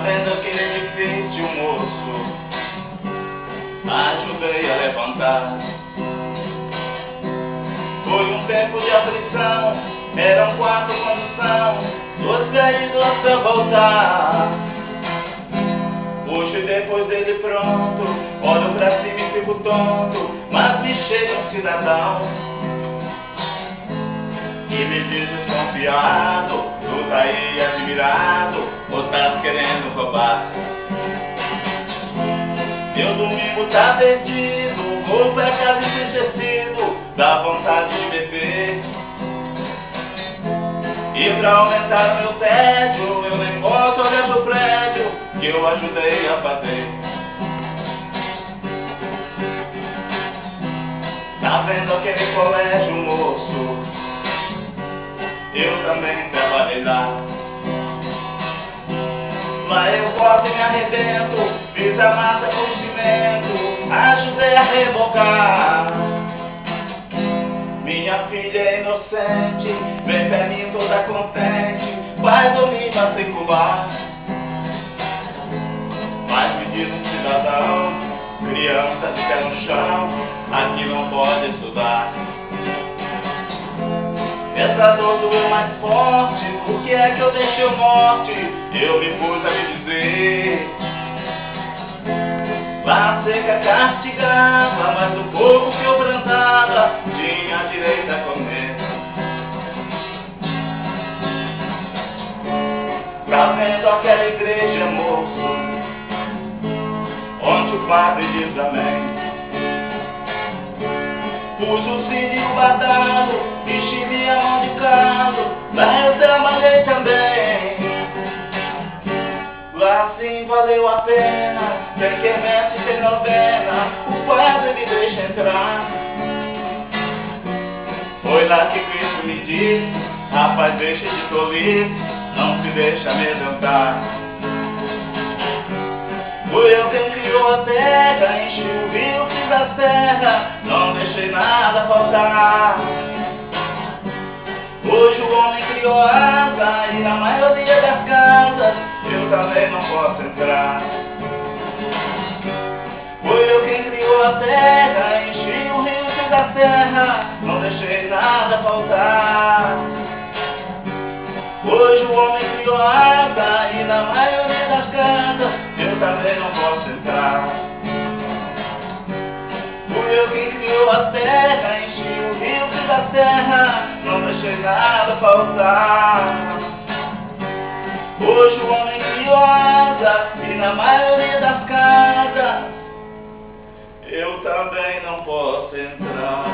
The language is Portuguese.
vendo aquele edifício, moço, ajudei a levantar. Foi um tempo de aflição, eram 4 condições, 2 caídos até voltar. Hoje depois dele pronto, olho pra cima e fico tonto, mas me chega um cidadão e me diz desconfiado: tu tá aí admirado, ou tá querendo roubar? Meu domingo tá perdido, vou pra casa entristecido, dá vontade de beber. E pra aumentar meu tédio, eu nem posso olhar pro prédio que eu ajudei a fazer. Tá vendo aquele colégio, moço? Eu também trabalhei lá. Lá eu corto e me arrebento, fiz a massa com cimento, ajudei a rebocar. Minha filha é inocente, vem pra mim toda contente, vai dormir matricular. Mas me diz um cidadão, criança de pé no chão, aqui não pode estudar. Essa dor doeu mais forte, por que é que eu deixei morte? Eu me pus a me dizer. Lá seca castigava, mas o povo que eu plantava tinha direito a comer. Tá vendo aquela igreja, moço, onde o padre diz amém? Pus o cílio badalo, enchi minha mão de calo, lá eu trabalhei também. Lá sim valeu a pena, tem quermesse, tem novena, o padre me deixa entrar. Foi lá que Cristo me disse: rapaz, deixa de tolice, não se deixa amedrontar. Fui eu quem criou a terra, enchi o rio, fiz a serra, não deixei nada faltar. Hoje o homem criou asa e na maioria das casas eu também não posso entrar. Fui eu quem criou a terra, enchi o rio, fiz a serra, não deixei nada faltar. Hoje o homem criou asa e na maioria das casas eu também não posso entrar. Fui eu quem criou a terra, enchi o rio, fiz a terra, não deixei nada faltar. Hoje o homem criou asa e na maioria das casas eu também não posso entrar.